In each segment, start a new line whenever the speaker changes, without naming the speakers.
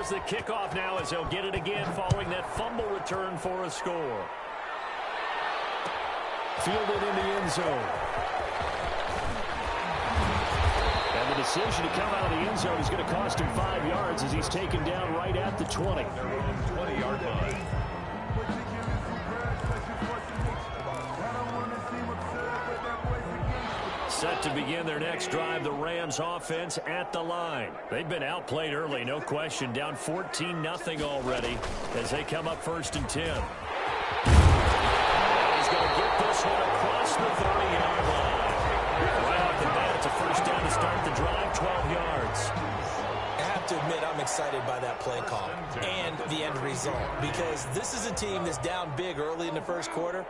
Here's the kickoff now as he'll get it again following that fumble return for a score. Fielded in the end zone. And the decision to come out of the end zone is going to cost him 5 yards as he's taken down right at the 20.
20-yard line.
Set to begin their next drive, the Rams offense at the line. They've been outplayed early, no question. Down 14-0 already as they come up 1st and 10. He's going to get this one across the 30-yard line. Right off the bat, it's a first down to start the drive, 12 yards.
I have to admit, I'm excited by that play call and the end result because this is a team that's down big early in the first quarter,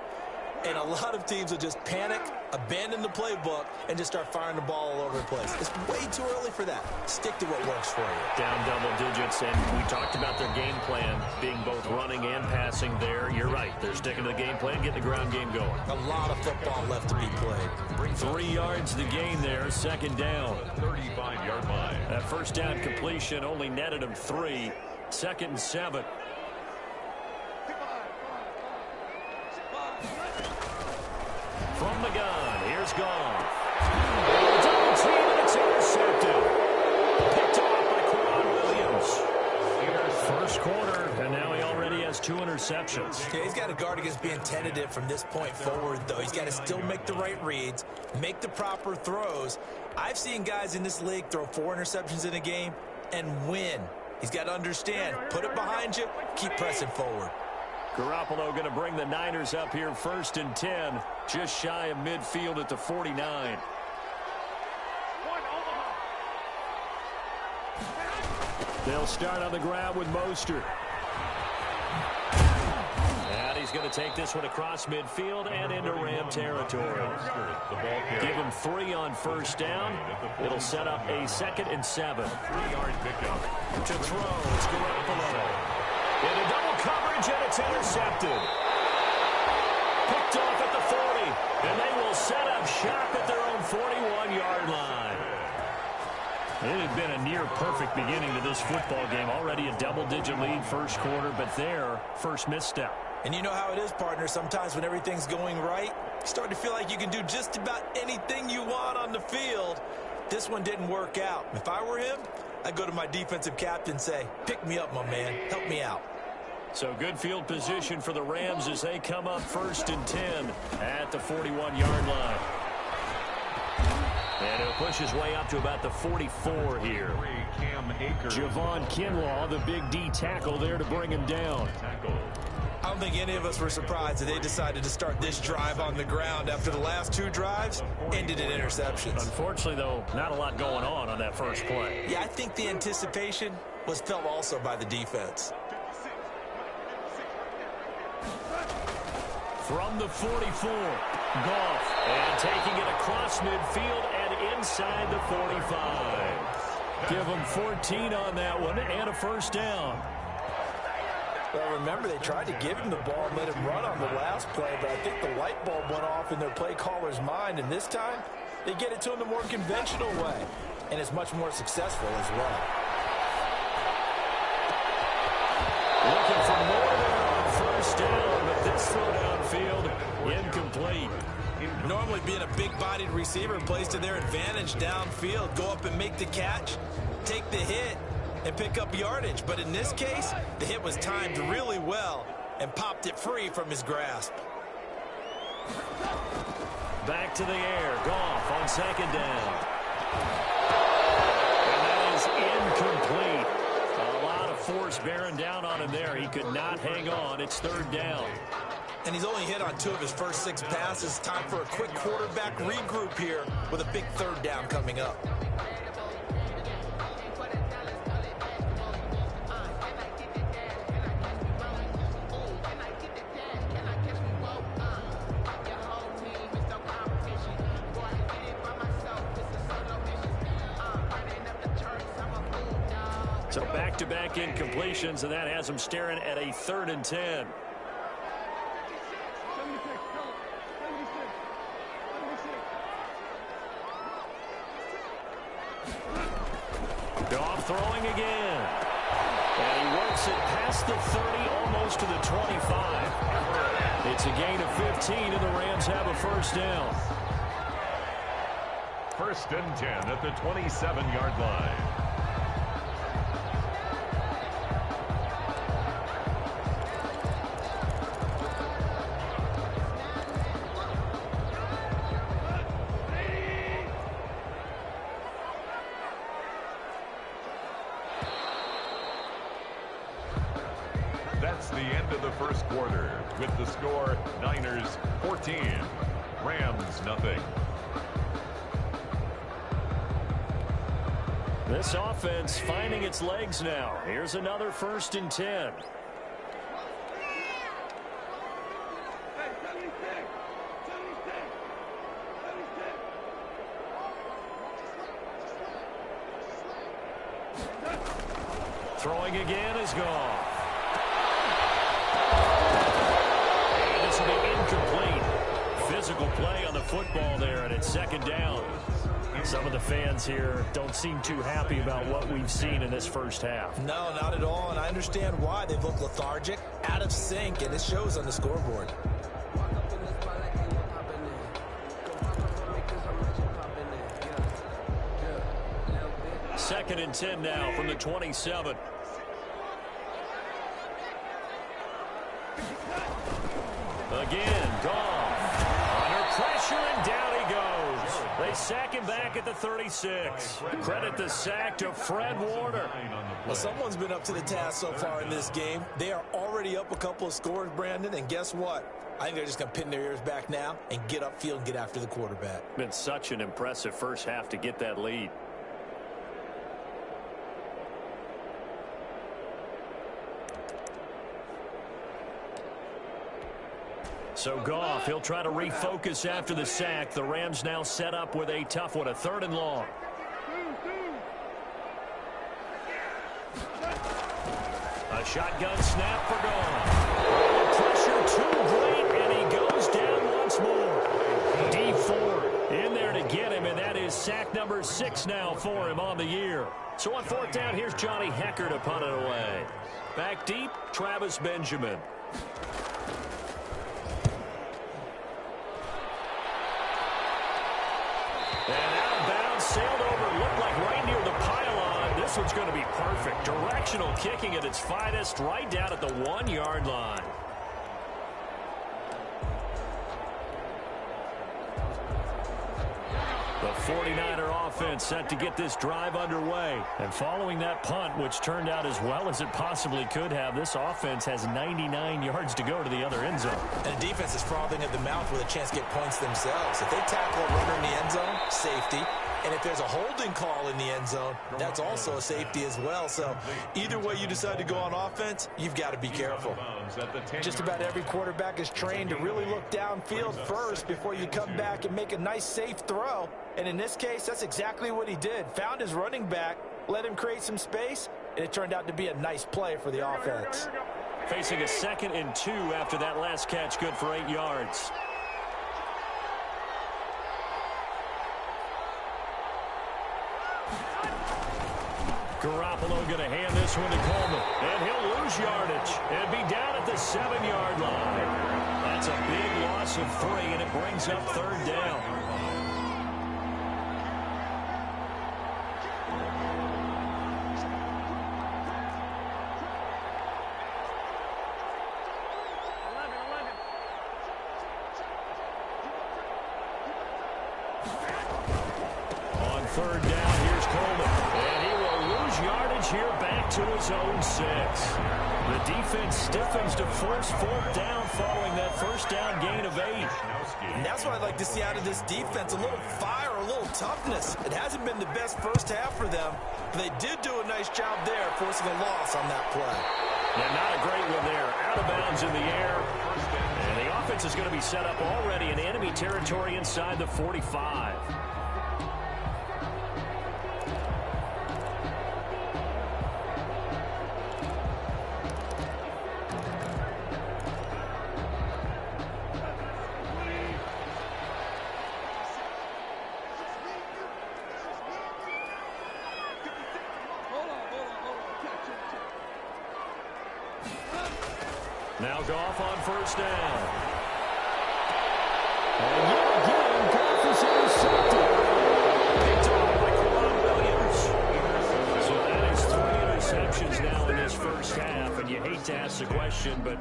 and a lot of teams will just panic, abandon the playbook, and just start firing the ball all over the place. It's way too early for that. Stick to what works for you.
Down double digits, and we talked about their game plan being both running and passing there. You're right. They're sticking to the game plan, getting the ground game going.
A lot of football left to be played.
3 yards the gain there, second down.
35-yard line.
That first down completion only netted him 3. 2nd and 7. From the gun, here's Goff. Double team, and it's intercepted. Picked off by Quran Williams. First quarter, and now he already has 2 interceptions.
Okay, he's got to guard against being tentative from this point forward, though. He's got to still make the right reads, make the proper throws. I've seen guys in this league throw 4 interceptions in a game and win. He's got to understand, put it behind you, keep pressing forward.
Garoppolo going to bring the Niners up here 1st and 10, just shy of midfield at the 49. They'll start on the ground with Mostert. And he's going to take this one across midfield and into Ram territory. Give him 3 on first down. It'll set up a 2nd and 7.
3-yard pickup.
To throw, it's Garoppolo. Into double coverage, and it's intercepted. Picked off at the 40, and they will set up shop at their own 41-yard line. It had been a near-perfect beginning to this football game. Already a double-digit lead first quarter, but their first misstep.
And you know how it is, partner. Sometimes when everything's going right, you start to feel like you can do just about anything you want on the field. This one didn't work out. If I were him, I'd go to my defensive captain and say, pick me up, my man. Help me out.
So good field position for the Rams as they come up 1st and 10 at the 41-yard line. And he'll push his way up to about the 44 here. Javon Kinlaw, the big D tackle there to bring him down.
I don't think any of us were surprised that they decided to start this drive on the ground after the last 2 drives ended in interceptions.
Unfortunately, though, not a lot going on that first play.
Yeah, I think the anticipation was felt also by the defense.
From the 44, Goff, and taking it across midfield and inside the 45. Give him 14 on that one and a first down.
Well, remember, they tried to give him the ball and let him run on the last play, but I think the light bulb went off in their play caller's mind, and this time they get it to him the more conventional way, and it's much more successful as well.
Looking for more there on first down, but this throw downfield incomplete.
Normally being a big-bodied receiver plays to their advantage downfield. Go up and make the catch, take the hit, and pick up yardage. But in this case, the hit was timed really well and popped it free from his grasp.
Back to the air. Goff on second down. And that is incomplete. A lot of force bearing down on him there. He could not hang on. It's 3rd down.
And he's only hit on 2 of his first 6 passes. Time for a quick quarterback regroup here with a big 3rd down coming up.
So back-to-back incompletions, and that has him staring at a 3rd and 10. Goff throwing again. And makes it past the 30, almost to the 25. It's a gain of 15, and the Rams have a first down.
1st and 10 at the 27-yard line. That's the end of the first quarter with the score Niners 14, Rams nothing.
This offense finding its legs now. Here's another 1st and 10. Throwing again is gone. And this will be incomplete. Physical play on the football there, and it's 2nd down. Some of the fans here don't seem too happy about what we've seen in this first half.
No, not at all, and I understand why. They've looked lethargic, out of sync, and it shows on the scoreboard.
Second and 10 now from the 27. Again, Goff. Under pressure, and down he goes. They sack him back at the 36. Credit the sack to Fred Warner.
Well, someone's been up to the task so far in this game. They are already up a couple of scores, Brandon, and guess what? I think they're just going to pin their ears back now and get upfield and get after the quarterback.
Been such an impressive first half to get that lead. So Goff, he'll try to refocus after the sack. The Rams now set up with a tough one, a 3rd and long. A shotgun snap for Goff. Pressure too great, and he goes down once more. D Ford in there to get him, and that is sack number 6 now for him on the year. So on 4th down, here's Johnny Hecker to punt it away. Back deep, Travis Benjamin. And out of bounds, sailed over, looked like right near the pylon. This one's going to be perfect. Directional kicking at its finest, right down at the 1-yard line. The 49er offense set to get this drive underway. And following that punt, which turned out as well as it possibly could have, this offense has 99 yards to go to the other end zone.
And the defense is frothing at the mouth with a chance to get points themselves. If they tackle a runner in the end zone, safety. And if there's a holding call in the end zone, that's also a safety as well. So either way you decide to go on offense, you've got to be careful. Just about every quarterback is trained to really look downfield first before you come back and make a nice, safe throw. And in this case, that's exactly what he did. Found his running back, let him create some space, and it turned out to be a nice play for the offense.
Facing a 2nd and 2 after that last catch, good for 8 yards. Garoppolo going to hand this one to Coleman. And he'll lose yardage and be down at the 7-yard line. That's a big loss of 3, and it brings up 3rd down. On 3rd down, here's Coleman. And he will lose yardage here back to his own 6. The defense stiffens to force 4th down following that first down gain of 8.
And that's what I'd like to see out of this defense, a little fire, a little toughness. It hasn't been the best first half for them, but they did do a nice job there forcing a loss on that play.
And not a great one there. Out of bounds in the air. And the offense is going to be set up already in enemy territory inside the 45. Now Goff on first down. And yet again, Goff is intercepted. Picked off by Quan Williams. So that is 3 interceptions now in this first half. And you hate to ask the question, but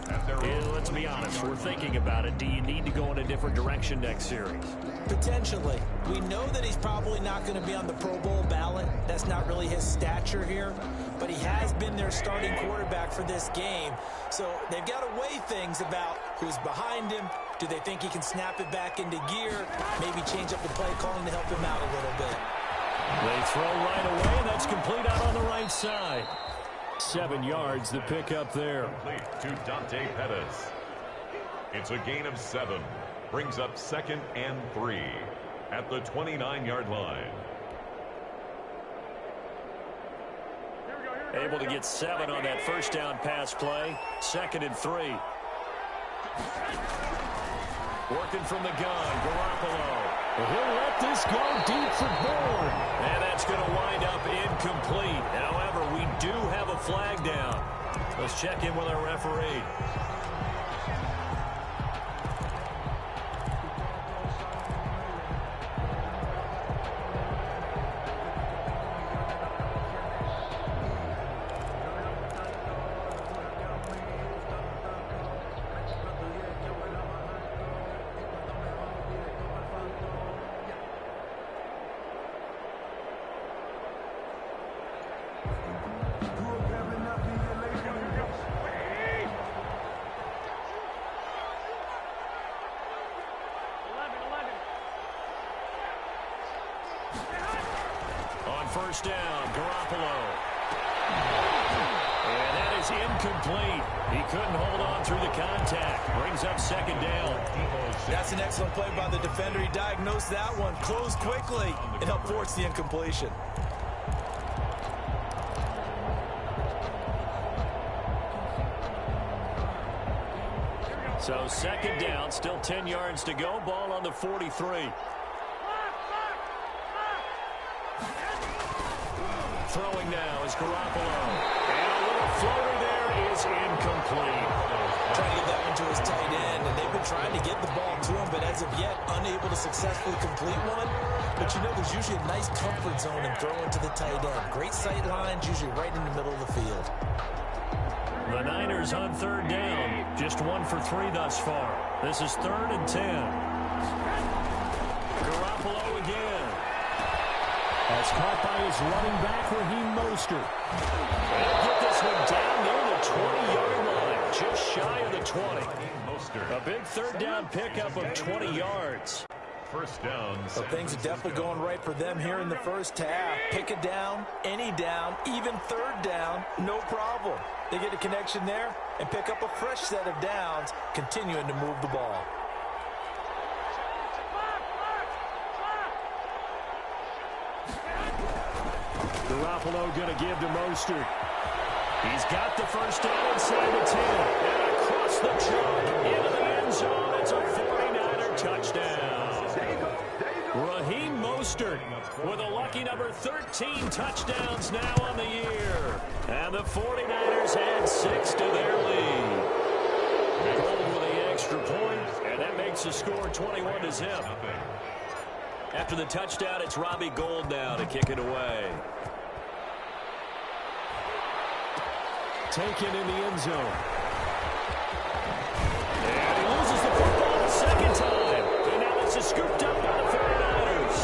let's be honest. We're thinking about it. Do you need to go in a different direction next series?
Potentially. We know that he's probably not going to be on the Pro Bowl ballot. That's not really his stature here. But he has been their starting quarterback for this game. So they've got to weigh things about who's behind him. Do they think he can snap it back into gear? Maybe change up the play calling to help him out a little bit.
They throw right away, and that's complete out on the right side. 7 yards, the pickup there.
Complete to Dante Pettis. It's a gain of 7. Brings up 2nd and 3 at the 29-yard line.
Able to get 7 on that first down pass play. 2nd and 3. Working from the gun, Garoppolo. He'll let this go deep for Bourne. And that's going to wind up incomplete. However, we do have a flag down. Let's check in with our referee. First down, Garoppolo. And that is incomplete. He couldn't hold on through the contact. Brings up 2nd down.
That's an excellent play by the defender. He diagnosed that one, closed quickly, and helped force the incompletion.
So 2nd down, still 10 yards to go. Ball on the 43. Throwing now is Garoppolo. And a little floater there is incomplete.
Trying to get that one to his tight end, and they've been trying to get the ball to him, but as of yet, unable to successfully complete one. But you know, there's usually a nice comfort zone in throwing to the tight end. Great sight lines, usually right in the middle of the field.
The Niners on 3rd down. Just 1 for 3 thus far. This is 3rd and 10. Garoppolo again. That's caught by his running back, Raheem Mostert. They'll get this one down near the 20-yard line, just shy of the 20. A big 3rd down pickup of 20 yards.
First down.
So things are definitely going right for them here in the first half. Pick a down, any down, even 3rd down, no problem. They get a connection there and pick up a fresh set of downs, continuing to move the ball.
Garoppolo going to give to Mostert. He's got the first down inside the 10. And across the chalk into the end zone. It's a 49er touchdown. Raheem Mostert with a lucky number 13 touchdowns now on the year. And the 49ers add 6 to their lead. Gold with the extra point, and that makes the score 21-0. After the touchdown, it's Robbie Gould now to kick it away. Taken in the end zone. And he loses the football the 2nd time. And now this is scooped up by the 49ers.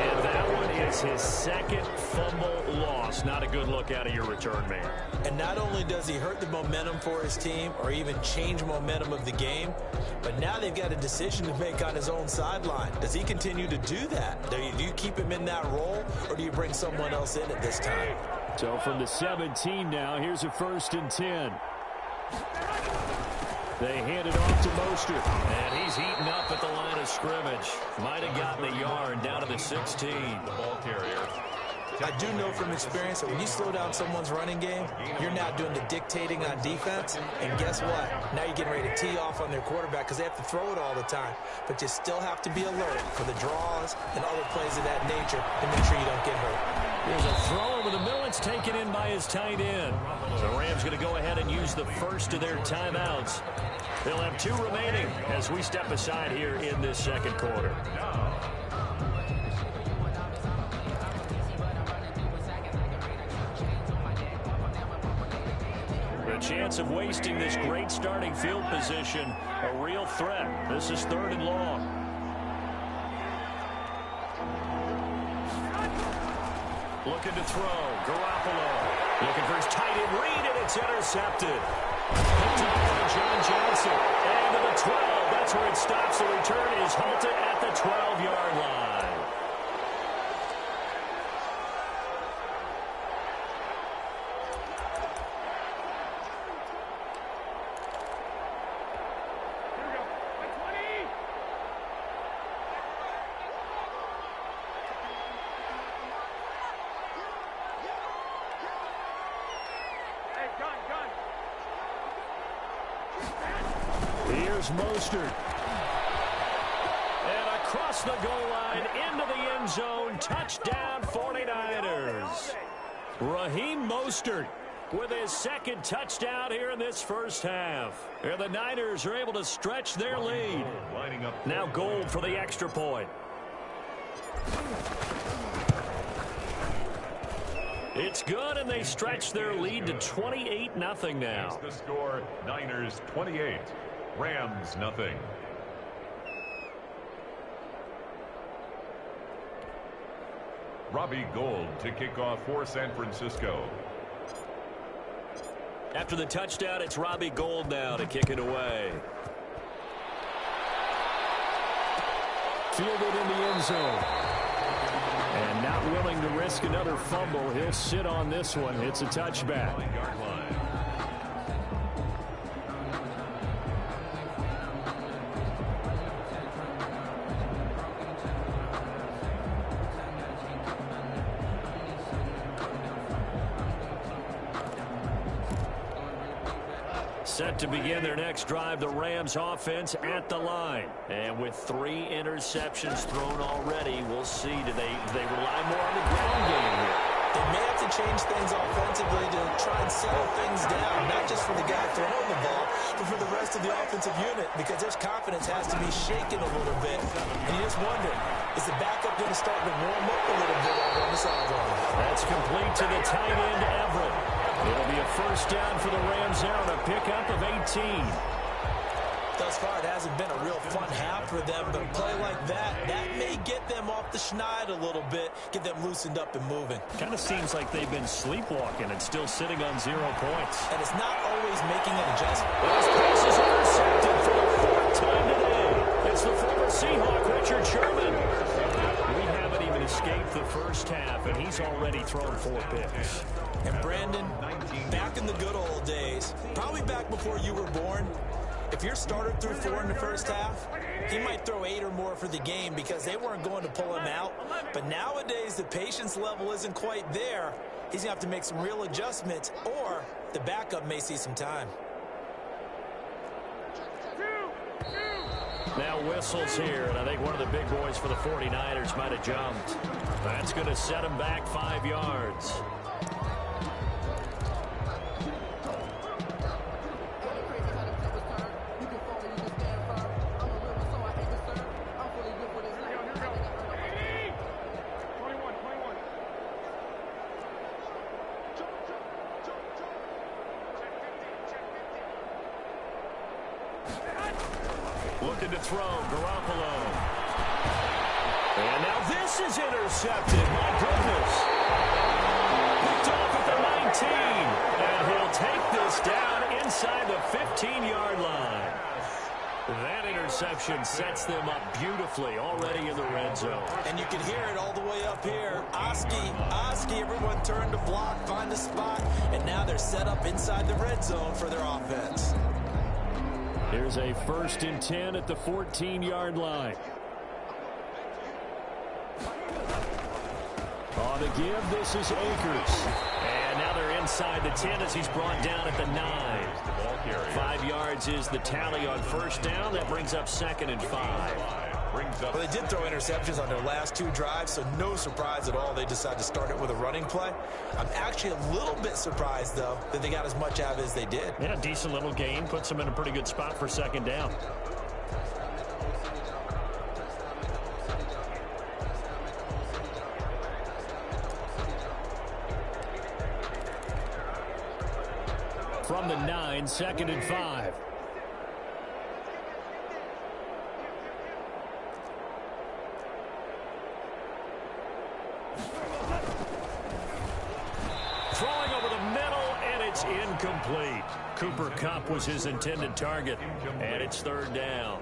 And that one is his 2nd fumble loss. Not a good look out of your return man.
And not only does he hurt the momentum for his team or even change momentum of the game, but now they've got a decision to make on his own sideline. Does he continue to do that? Do you keep him in that role, or do you bring someone else in at this time?
So from the 17 now, here's a 1st and 10. They hand it off to Mostert. And he's heating up at the line of scrimmage. Might have gotten a yard down to the 16.
The ball carrier.
I do know from experience that when you slow down someone's running game, you're now doing the dictating on defense. And guess what? Now you're getting ready to tee off on their quarterback because they have to throw it all the time. But you still have to be alert for the draws and other plays of that nature to make sure you don't get hurt.
There's a throw over the middle. It's taken in by his tight end. So Rams going to go ahead and use the first of their timeouts. They'll have 2 remaining as we step aside here in this second quarter. The chance of wasting this great starting field position, a real threat. This is 3rd and long. Looking to throw. Garoppolo. Looking for his tight end read, and it's intercepted. Picked up by John Johnson. And to the 12. That's where it stops. The return is halted at the 12-yard line. Here's Mostert. And across the goal line, into the end zone. Touchdown, 49ers. Raheem Mostert with his 2nd touchdown here in this first half. And the Niners are able to stretch their lead. Now Gold for the extra point. It's good, and they stretch their lead to 28-0 now.
The score, Niners 28, Rams 0. Robbie Gould to kick off for San Francisco.
After the touchdown, it's Robbie Gould now to kick it away. Fielded in the end zone. And not willing to risk another fumble. He'll sit on this one. It's a touchback. Set to begin their next drive, the Rams offense at the line. And with 3 interceptions thrown already, we'll see. Do they rely more on the ground game here?
They may have to change things offensively to try and settle things down, not just for the guy throwing the ball, but for the rest of the offensive unit, because their confidence has to be shaken a little bit. And you just wonder, is the backup going to start to warm up a little bit over on the sideline?
That's complete to the tight end, Everett. It'll be a first down for the Rams there on a pickup of 18.
Thus far, it hasn't been a real fun half for them, but a play like that may get them off the schneid a little bit, get them loosened up and moving.
Kind of seems like they've been sleepwalking and still sitting on 0 points.
And it's not always making an adjustment.
Those passes intercepted for the 4th time today. It's the former Seahawk, Richard Sherman. We haven't even escaped the first half, and he's already thrown 4 picks.
And Brandon, back in the good old days, probably back before you were born, if your starter threw 4 in the first half, he might throw 8 or more for the game because they weren't going to pull him out. But nowadays, the patience level isn't quite there. He's going to have to make some real adjustments, or the backup may see some time.
Now whistles here, and I think one of the big boys for the 49ers might have jumped. That's going to set him back 5 yards. Looking to throw, Garoppolo. And now this is intercepted. My goodness. Picked off at the 19. And he'll take this down inside the 15-yard line. That interception sets them up beautifully already in the red zone.
And you can hear it all the way up here. Oski, everyone turned to block, find a spot, and now they're set up inside the red zone for their offense.
Here's a 1st and 10 at the 14-yard line. On the give, this is Akers. And now they're inside the 10 as he's brought down at the 9. 5 yards is the tally on first down. That brings up 2nd and 5.
brings up...
Well, they did throw interceptions on their last 2 drives, so no surprise at all they decided to start it with a running play. I'm actually a little bit surprised, though, that they got as much out of it as they did.
Yeah, decent little gain. Puts them in a pretty good spot for second down. From the 9, 2nd and 5. Throwing over the middle, and it's incomplete. Cooper Kupp was his intended target, and it's 3rd down.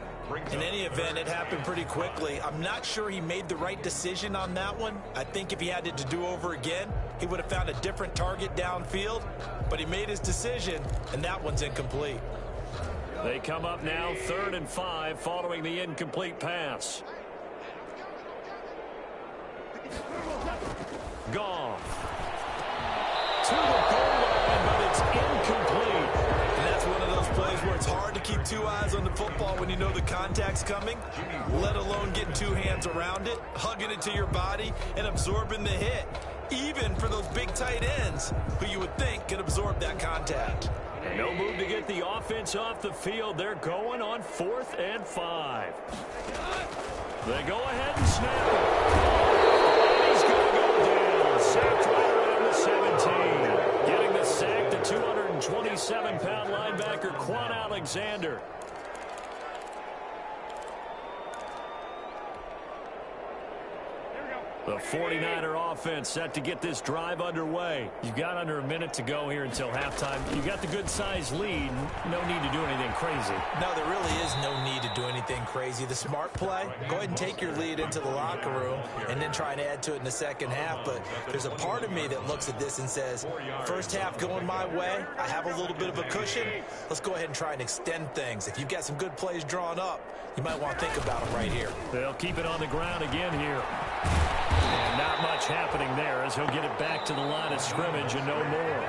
In any event, it happened pretty quickly. I'm not sure he made the right decision on that one. I think if he had it to do over again, he would have found a different target downfield, but he made his decision, and that one's incomplete.
They come up now 3rd and 5 following the incomplete pass. Goff. To the goal line, but it's incomplete.
And that's one of those plays where it's hard to keep 2 eyes on the football when you know the contact's coming, let alone getting 2 hands around it, hugging it to your body, and absorbing the hit. Even for those big tight ends who you would think could absorb that contact.
And no move to get the offense off the field. They're going on 4th and 5. They go ahead and snap it. And he's going to go down. Sacked right around the 17. Getting the sack, the 227-pound linebacker, Quan Alexander. The 49er offense set to get this drive underway. You've got under a minute to go here until halftime. You got the good-sized lead. No need to do anything crazy.
No, there really is no need to do anything crazy. The smart play, go ahead and take your lead into the locker room and then try and add to it in the second half. But there's a part of me that looks at this and says, first half going my way, I have a little bit of a cushion. Let's go ahead and try and extend things. If you've got some good plays drawn up, you might want to think about them right here.
They'll keep it on the ground again here. And not much happening there as he'll get it back to the line of scrimmage and no more.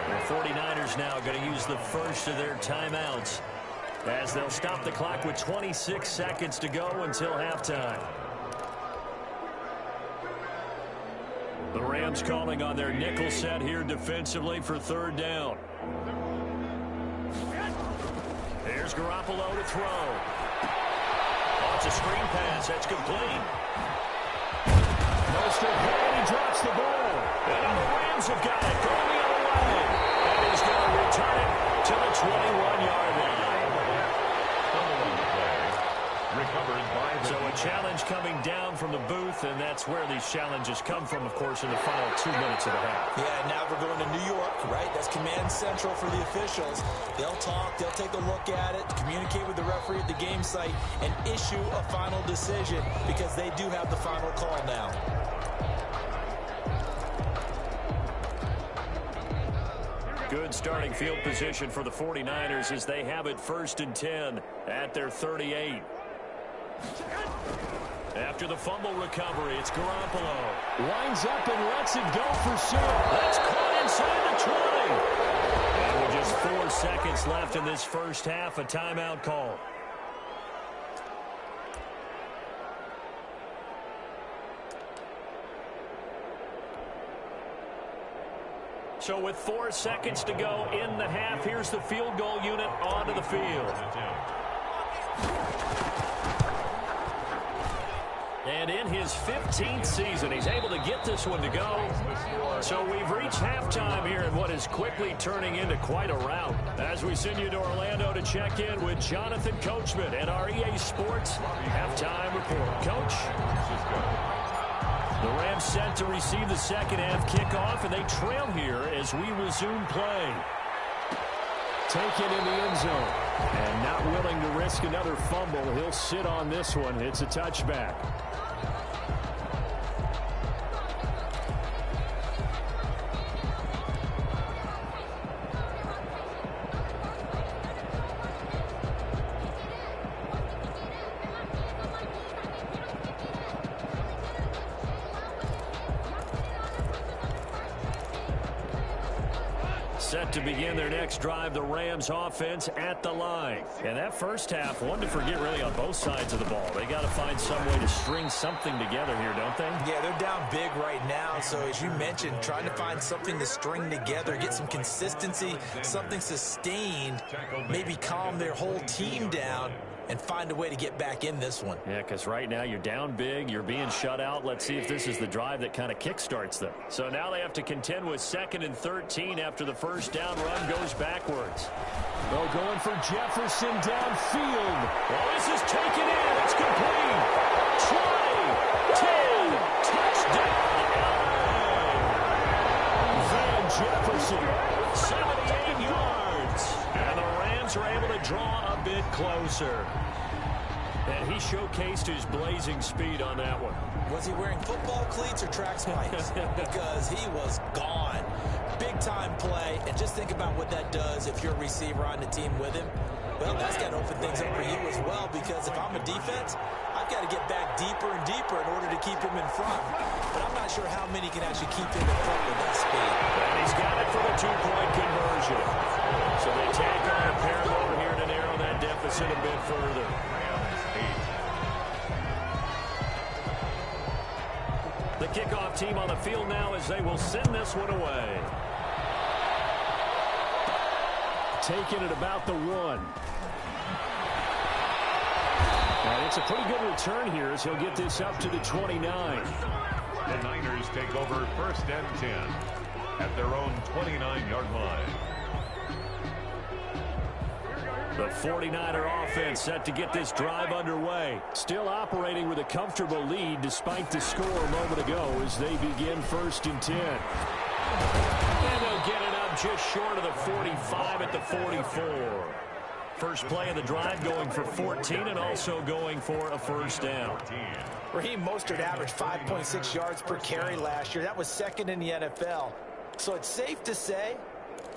The 49ers now going to use the first of their timeouts as they'll stop the clock with 26 seconds to go until halftime. The Rams calling on their nickel set here defensively for 3rd down. Here's Garoppolo to throw. It's a screen pass. That's complete. Mostert, and he drops the ball. And now the Rams have got it going the other way. And he's going to return it to the 21-yard line. So a challenge coming down from the booth, and that's where these challenges come from, of course, in the final 2 minutes of the half.
Yeah, now we're going to New York, right? That's command central for the officials. They'll talk, they'll take a look at it, communicate with the referee at the game site, and issue a final decision because they do have the final call now.
Good starting field position for the 49ers as they have it 1st and 10 at their 38. After the fumble recovery, it's Garoppolo. Winds up and lets it go for sure. That's caught inside the 20. And with just 4 seconds left in this first half, a timeout call. So with 4 seconds to go in the half, here's the field goal unit onto the field. And in his 15th season, he's able to get this one to go. So we've reached halftime here in what is quickly turning into quite a rout. As we send you to Orlando to check in with Jonathan Coachman and our EA Sports halftime report. Coach? The Rams set to receive the second half kickoff, and they trail here as we resume play. Taken in the end zone. And not willing to risk another fumble. He'll sit on this one. It's a touchback. set to begin their next drive. The Rams offense at the line. And that first half, one to forget really on both sides of the ball. They got to find some way to string something together here, don't they?
Yeah, they're down big right now. So as you mentioned, trying to find something to string together, get some consistency, something sustained, maybe calm their whole team down and find a way to get back in this one.
Yeah, because right now you're down big, you're being shut out. Let's see if this is the drive that kind of kickstarts them. So now they have to contend with 2nd and 13 after the first down run goes backwards. They're going for Jefferson downfield. Well, this is taken in. It's complete. 20, 10, touchdown, Van Jefferson, 78 yards. And the Rams are able to draw a bit closer. And he showcased his blazing speed on that one.
Was he wearing football cleats or track spikes? Because he was gone. Big-time play. And just think about what that does if you're a receiver on the team with him. Well, that's got to open things up for you as well, because if I'm a defense, I've got to get back deeper and deeper in order to keep him in front. But I'm not sure how many can actually keep him in front with that speed.
And he's got it for the 2-point conversion. So they tack on a pair over here to narrow that deficit a bit further. The kickoff team on the field now as they will send this one away. Taking it about the 1. And it's a pretty good return here as he'll get this up to the 29.
The Niners take over 1st and 10 at their own 29-yard line.
The 49er offense set to get this drive underway. Still operating with a comfortable lead despite the score a moment ago as they begin 1st and 10. And they'll get it up just short of the 45 at the 44. First play of the drive going for 14 and also going for a first down.
Raheem Mostert averaged 5.6 yards per carry last year. That was 2nd in the NFL. So it's safe to say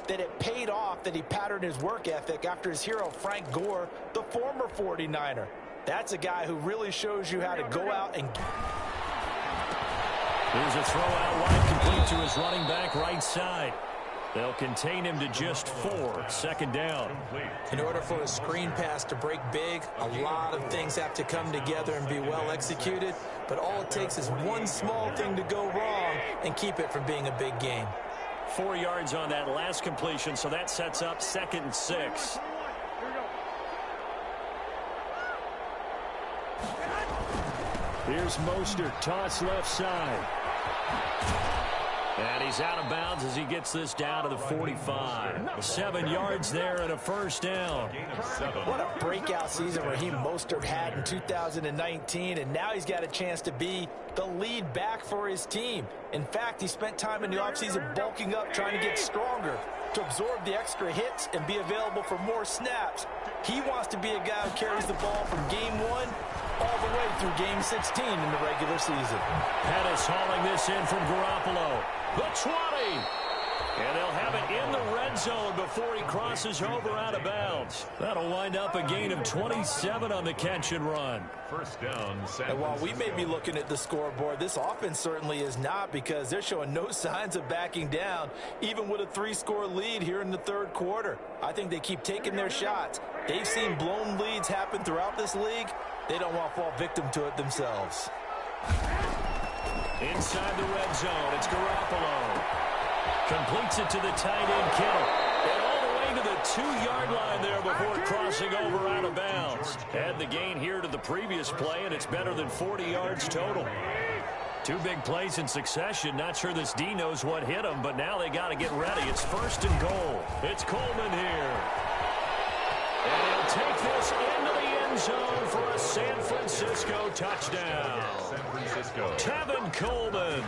that it paid off that he patterned his work ethic after his hero Frank Gore, the former 49er. That's a guy who really shows you how to go out and...
Here's a throw out wide, complete to his running back right side. They'll contain him to just 4. 2nd down.
In order for a screen pass to break big, a lot of things have to come together and be well executed. But all it takes is one small thing to go wrong and keep it from being a big game.
4 yards on that last completion, so that sets up 2nd and 6. Here's Mostert, toss left side. And he's out of bounds as he gets this down to the 45. 7 yards there and a first down.
What a breakout season Raheem Mostert had in 2019, and now he's got a chance to be the lead back for his team. In fact, he spent time in the offseason bulking up, trying to get stronger, to absorb the extra hits and be available for more snaps. He wants to be a guy who carries the ball from game 1 all the way through game 16 in the regular season.
Pettis hauling this in from Garoppolo. The 20. And they'll have it in the red zone before he crosses over out of bounds. That'll wind up a gain of 27 on the catch and run.
First down.
And while we may be looking at the scoreboard, this offense certainly is not, because they're showing no signs of backing down, even with a 3-score lead here in the 3rd quarter. I think they keep taking their shots. They've seen blown leads happen throughout this league. They don't want to fall victim to it themselves.
Inside the red zone, it's Garoppolo. Completes it to the tight end, Kittle. And all the way to the 2-yard line there before crossing over out of bounds. Add the gain here to the previous play, and it's better than 40 yards total. 2 big plays in succession. Not sure this D knows what hit him, but now they got to get ready. It's 1st and goal. It's Coleman here. And he'll take this into the end zone for a San Francisco touchdown.
San Francisco.
Tevin Coleman,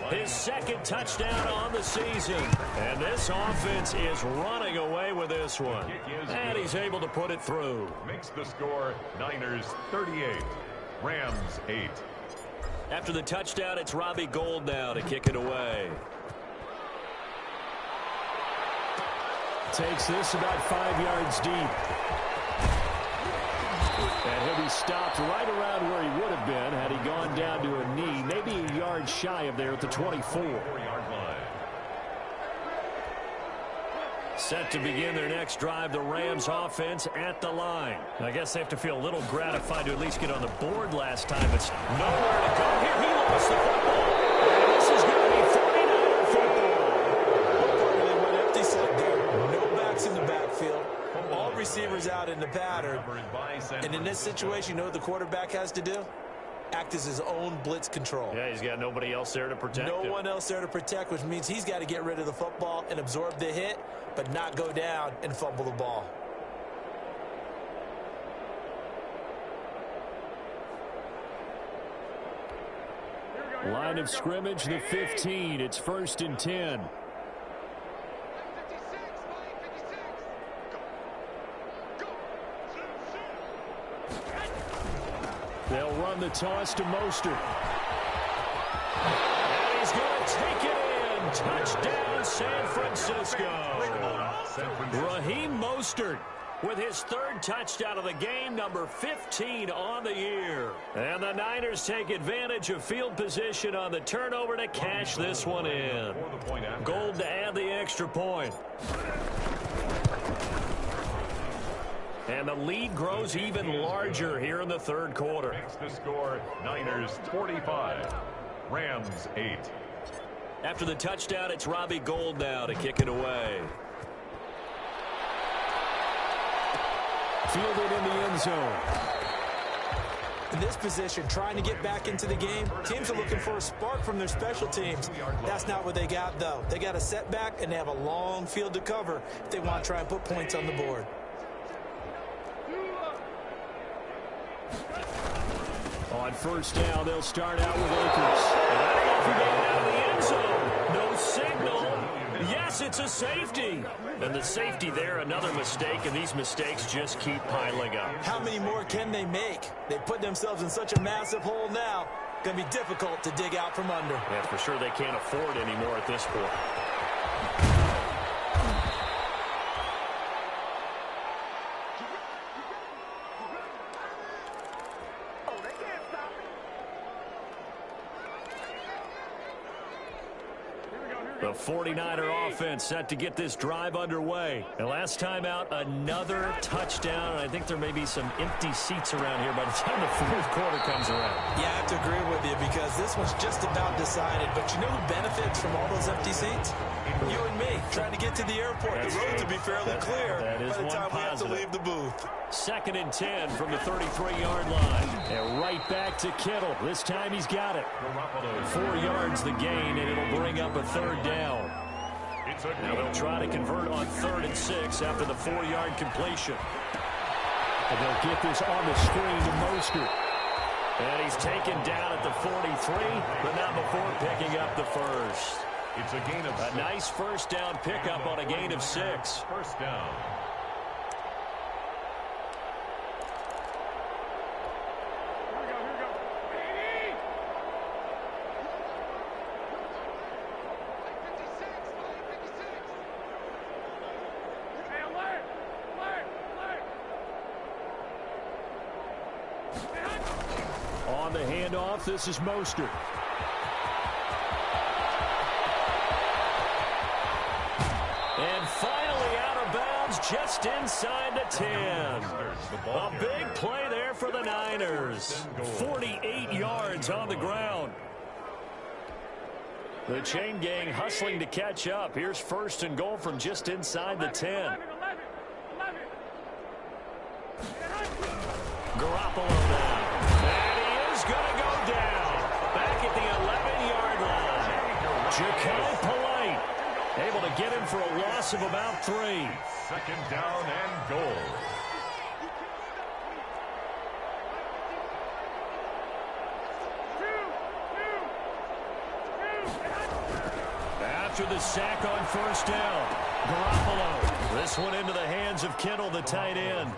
his 2nd touchdown on the season. And this offense is running away with this one. And he's able to put it through.
Makes the score Niners 38, Rams 8.
After the touchdown, it's Robbie Gould now to kick it away. Takes this about 5 yards deep. And he'll be stopped right around where he would have been had he gone down to a knee, maybe a yard shy of there at the 24. Set to begin their next drive, the Rams offense at the line. I guess they have to feel a little gratified to at least get on the board last time. It's nowhere to go. Here he lost the football. And this is going to be 49er football.
What empty set there. No backs in the backfield. All receivers out in the pattern. And in this situation, you know what the quarterback has to do? Act as his own blitz control.
Yeah, he's got nobody else there to protect him.
No one else there to protect, which means he's got to get rid of the football and absorb the hit, but not go down and fumble the ball.
Line of scrimmage, the 15. It's 1st and 10. They'll run the toss to Mostert. And he's going to take it in. Touchdown, San Francisco. Raheem Mostert with his 3rd touchdown of the game, number 15 on the year. And the Niners take advantage of field position on the turnover to cash this one in. Gold to add the extra point. And the lead grows even larger here in the 3rd quarter.
Makes the score Niners 45, Rams 8.
After the touchdown, it's Robbie Gould now to kick it away. Fielded in the end zone.
In this position, trying to get back into the game, teams are looking for a spark from their special teams. That's not what they got, though. They got a setback, and they have a long field to cover if they want to try and put points on the board.
On 1st down, they'll start out with Akers. And I don't know if he made it out of the end zone. No signal. Yes, it's a safety. And the safety there, another mistake, and these mistakes just keep piling up.
How many more can they make? They put themselves in such a massive hole now. Going to be difficult to dig out from under.
Yeah, for sure they can't afford any more at this point. The 49er offense set to get this drive underway. And last time out, another touchdown. And I think there may be some empty seats around here by the time the 4th quarter comes around.
Yeah, I have to agree with you because this one's just about decided. But you know who benefits from all those empty seats? You and me, trying to get to the airport. The roads will be fairly clear by the time we have to leave the booth.
2nd and 10 from the 33-yard line. And right back to Kittle. This time he's got it. 4 yards the gain, and it'll bring up a 3rd down. Now they'll try to convert on 3rd and 6 after the 4-yard completion. And they'll get this on the screen to Mostert. And he's taken down at the 43, but not before picking up the 1st.
It's a gain of 6.
A nice 1st down pickup on a gain of 6.
1st down.
On the handoff, this is Mostert. And finally out of bounds just inside the 10. A big play there for the Niners. 48 yards on the ground. The chain gang hustling to catch up. Here's 1st and goal from just inside the 10. Garoppolo now. And he is going to go down. Back at the 11-yard line. Ja'Kai Polite able to get him for a loss of about 3.
2nd down and goal.
After the sack on 1st down, Garoppolo. This one into the hands of Kittle, the tight end.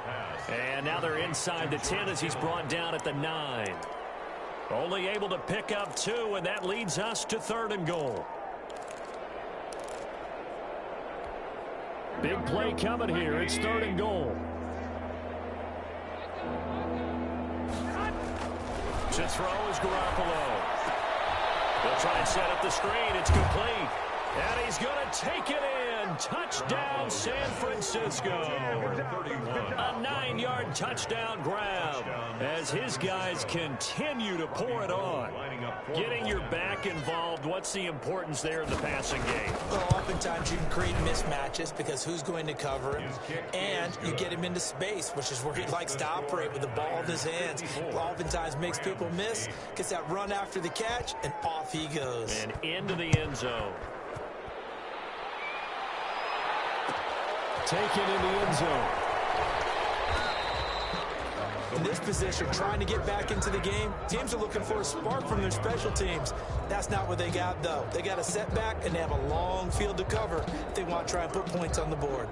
And now they're inside the 10 as he's brought down at the 9. Only able to pick up 2, and that leads us to 3rd and goal. Big play coming here. It's 3rd and goal. To throw is Garoppolo. They'll try and set up the screen. It's complete. And he's going to take it in. and touchdown San Francisco. A 9-yard touchdown grab as his guys continue to pour it on. Getting your back involved, what's the importance there in the passing game?
Well, oftentimes you can create mismatches because who's going to cover him, and you get him into space, which is where he likes to operate with the ball in his hands. Oftentimes makes people miss, gets that run after the catch, and off he goes.
And into the end zone. Taken in the end zone.
In this position, trying to get back into the game, teams are looking for a spark from their special teams. That's not what they got, though. They got a setback, and they have a long field to cover if they want to try and put points on the board.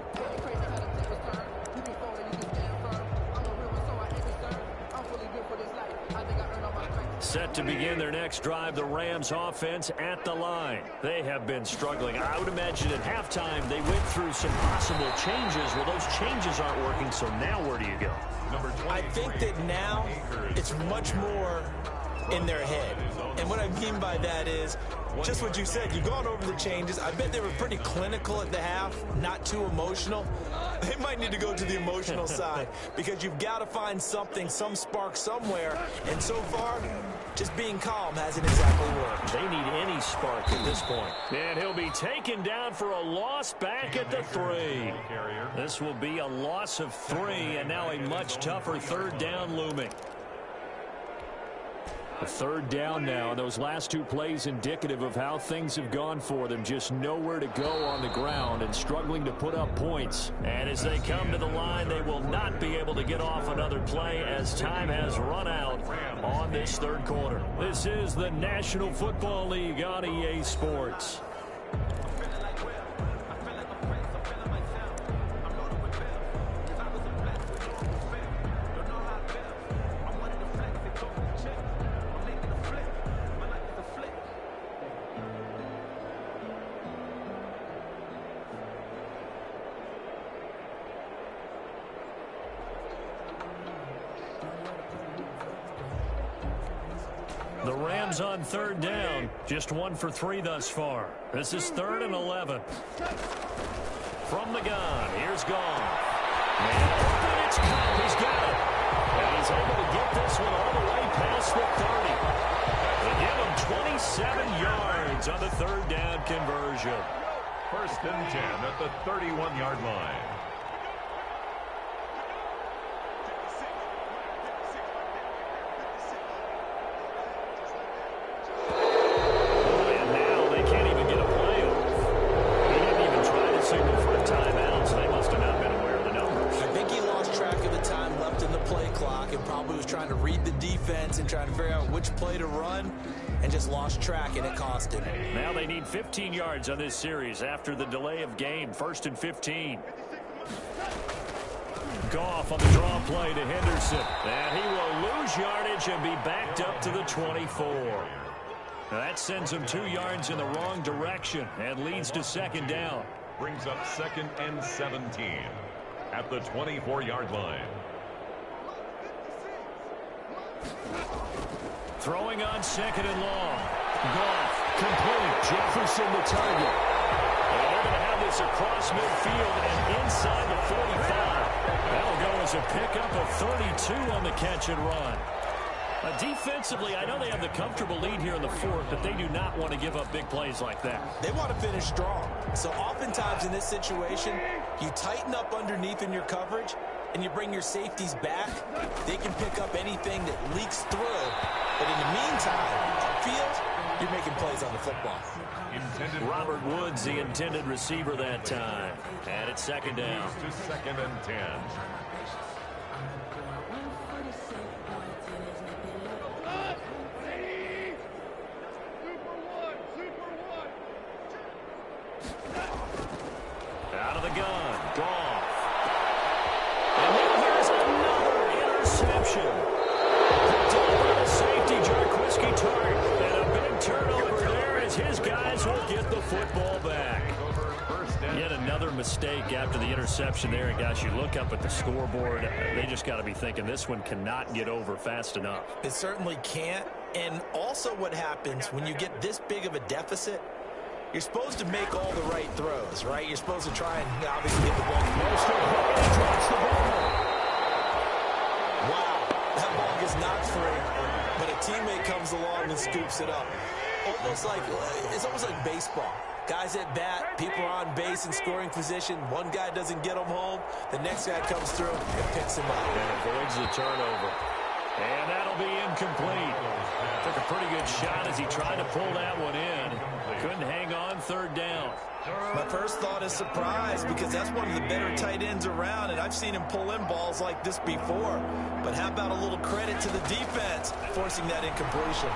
Set to begin their next drive, the Rams offense at the line. They have been struggling. I would imagine at halftime they went through some possible changes. Well, those changes aren't working, so now where do you go?
I think that now it's much more in their head. And what I mean by that is just what you said. You've gone over the changes. I bet they were pretty clinical at the half, not too emotional. They might need to go to the emotional side because you've got to find something, some spark somewhere. And so far, just being calm hasn't exactly worked.
They need any spark at this point. And he'll be taken down for a loss back at the 3. This will be a loss of 3, and now a much tougher third down looming. A third down now, and those last 2 plays indicative of how things have gone for them. Just nowhere to go on the ground and struggling to put up points. And as they come to the line, they will not be able to get off another play as time has run out on this third quarter. This is the National Football League on EA Sports. The Rams on third down, just 1 for 3 thus far. This is 3rd and 11. From the gun, here's Goff. And open, it's caught. He's got it. And he's able to get this one all the way past the 30. They give him 27 yards on the third down conversion.
1st and 10 at the 31-yard line.
And trying to figure out which play to run and just lost track, and it cost him.
Now they need 15 yards on this series after the delay of game. 1st and 15. Goff on the draw play to Henderson. And he will lose yardage and be backed up to the 24. Now that sends him 2 yards in the wrong direction and leads to 2nd down.
Brings up 2nd and 17 at the 24-yard line.
Throwing on 2nd and long. Goff, complete. Jefferson the target. And they're going to have this across midfield and inside the 45. That'll go as a pickup of 32 on the catch and run. Defensively, I know they have the comfortable lead here in the 4th, but they do not want to give up big plays like that.
They want to finish strong. So oftentimes in this situation, you tighten up underneath in your coverage, and you bring your safeties back. They can pick up anything that leaks through. But in the meantime, upfield, you're making plays on the football.
Robert Woods, the intended receiver that time. And it's 2nd down.
To 2nd and 10.
Out of the gun, Goff. And then here's another interception. Picked up by the safety, Jarquiski Tart. And a big turnover there as his guys will get the football back. Yet another mistake after the interception there. And guys, you look up at the scoreboard, they just got to be thinking this one cannot get over fast enough.
It certainly can't. And also what happens when you get this big of a deficit, you're supposed to make all the right throws, right? You're supposed to try and obviously get the ball.
Drops the ball.
Wow, that ball gets knocked free, but a teammate comes along and scoops it up. It's almost like baseball. Guys at bat, people are on base in scoring position. One guy doesn't get them home. The next guy comes through and picks him up.
And avoids the turnover. And that'll be incomplete. Took a pretty good shot as he tried to pull that one in. Couldn't hang on, third down.
My first thought is surprise, because that's one of the better tight ends around, and I've seen him pull in balls like this before. But how about a little credit to the defense forcing that incompletion?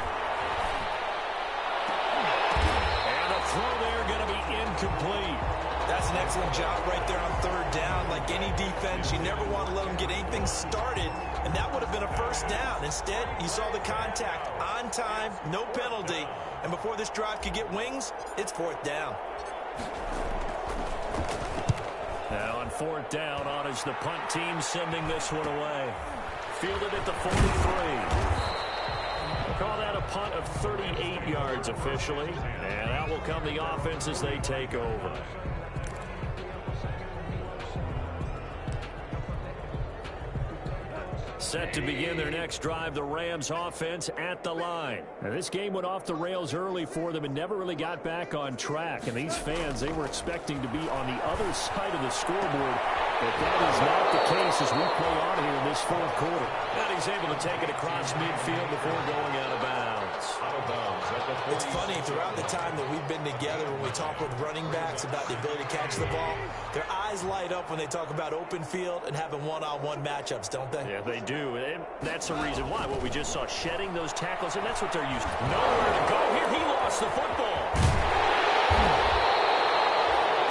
And the throw there going to be incomplete.
That's an excellent job right there on third down. Like any defense, you never want to let them get anything started, and that would have been a first down. Instead, you saw the contact on time, no penalty, and before this drive could get wings, it's fourth down.
Now on fourth down, on is the punt team sending this one away. Fielded at the 43. Call that a punt of 38 yards officially. And out will come the offense as they take over. Set to begin their next drive, the Rams offense at the line. Now, this game went off the rails early for them and never really got back on track. And these fans, they were expecting to be on the other side of the scoreboard. But that is not the case as we play on here in this fourth quarter. And he's able to take it across midfield before going out of bounds.
It's funny, throughout the time that we've been together, when we talk with running backs about the ability to catch the ball, their eyes light up when they talk about open field and having one-on-one matchups, don't they?
Yeah, they do. And that's the reason why. What we just saw, shedding those tackles, and that's what they're used to. Nowhere to go here. He lost the football.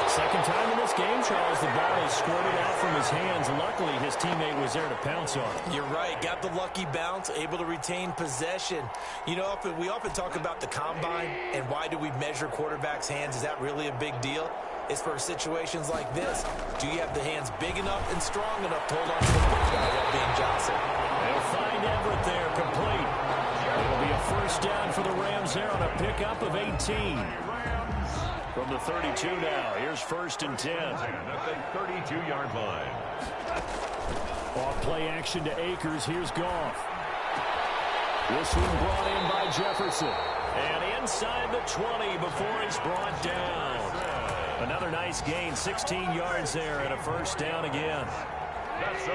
Second time in this game, Charles, the ball is squirted out from his hands. Luckily, his teammate was there to pounce on it.
You're right. Got the lucky bounce, able to retain possession. You know, we often talk about the combine and why do we measure quarterbacks' hands. Is that really a big deal? It's for situations like this. Do you have the hands big enough and strong enough to hold on to the football without being jostled?
They'll find Everett there, complete. It'll be a first down for the Rams there on a pickup of 18. From the 32 now, here's first and 10.
At the 32-yard line.
Off play action to Akers. Here's Goff. This one brought in by Jefferson. And inside the 20 before he's brought down. Another nice gain, 16 yards there, and a first down again.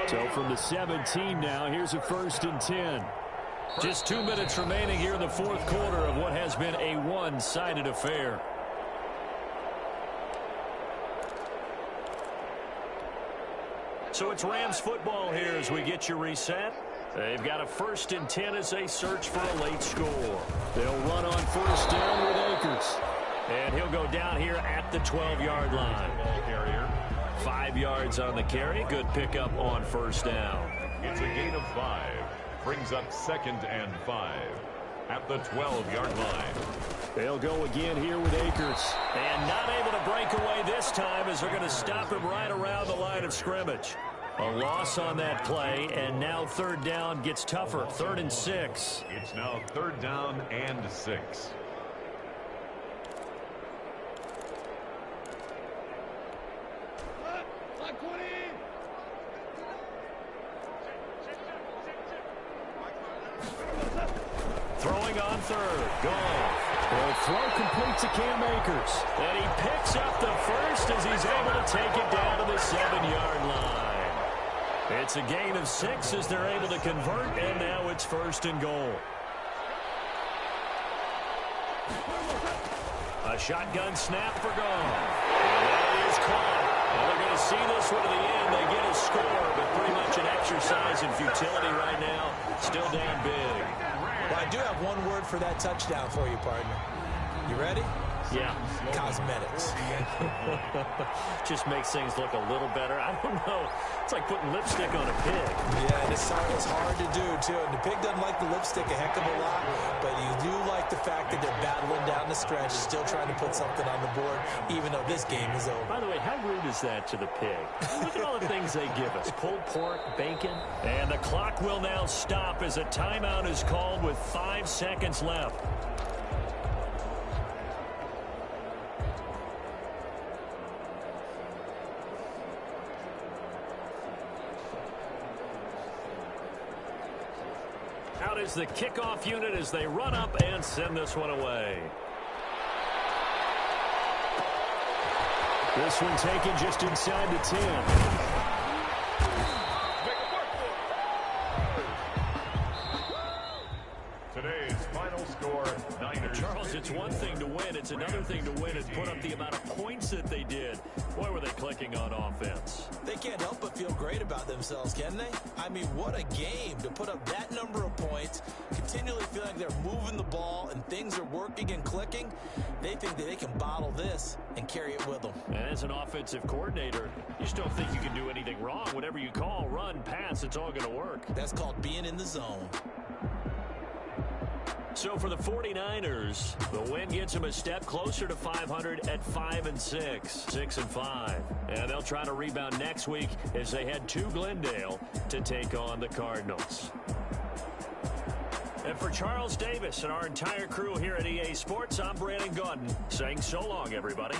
So from the 17 now, here's a first and 10. Just 2 minutes remaining here in the fourth quarter of what has been a one-sided affair. So it's Rams football here as we get you reset. They've got a first and 10 as they search for a late score. They'll run on first down with Akers. And he'll go down here at the 12-yard line. 5 yards on the carry. Good pickup on first down.
It's a gain of 5. Brings up second and 5 at the 12-yard line.
They'll go again here with Akers. And not able to break away this time as they're going to stop him right around the line of scrimmage. A loss on that play, and now third down gets tougher. 3rd and 6.
It's now 3rd down and 6.
Throwing on third. Goff. The throw complete to Cam Akers. And he picks up the first as he's able to take it down to the 7-yard line. It's a gain of 6 as they're able to convert, and now it's first and goal. A shotgun snap for Goff. And that is caught. Well, they're going to see this one to the end. They get a score, but pretty much an exercise in futility right now. Still down big.
Well, I do have one word for that touchdown for you, partner. You ready?
Yeah.
Cosmetics.
Just makes things look a little better. I don't know. It's like putting lipstick on a pig.
Yeah, and it's hard to do, too. And the pig doesn't like the lipstick a heck of a lot, but you do like the fact that they're battling down the stretch, still trying to put something on the board, even though this game is over.
By the way, how rude is that to the pig? Look at all the things they give us. Pulled pork, bacon. And the clock will now stop as a timeout is called with 5 seconds left. out as the kickoff unit as they run up and send this one away. This one taken just inside the 10.
Today's final score, Niners.
Charles, it's one thing to win. It's another thing to win and put up the amount of points that they did. Boy, were they clicking on offense.
They can't help but feel great about themselves, can they? I mean, what a game to put up that number of points, continually feel like they're moving the ball and things are working and clicking. They think that they can bottle this and carry it with them.
And as an offensive coordinator, you just don't think you can do anything wrong. Whatever you call, run, pass, it's all going to work.
That's called being in the zone.
So for the 49ers, the win gets them a step closer to 500 at 5-6, 6-5. And they'll try to rebound next week as they head to Glendale to take on the Cardinals. And for Charles Davis and our entire crew here at EA Sports, I'm Brandon Gaudin saying so long, everybody.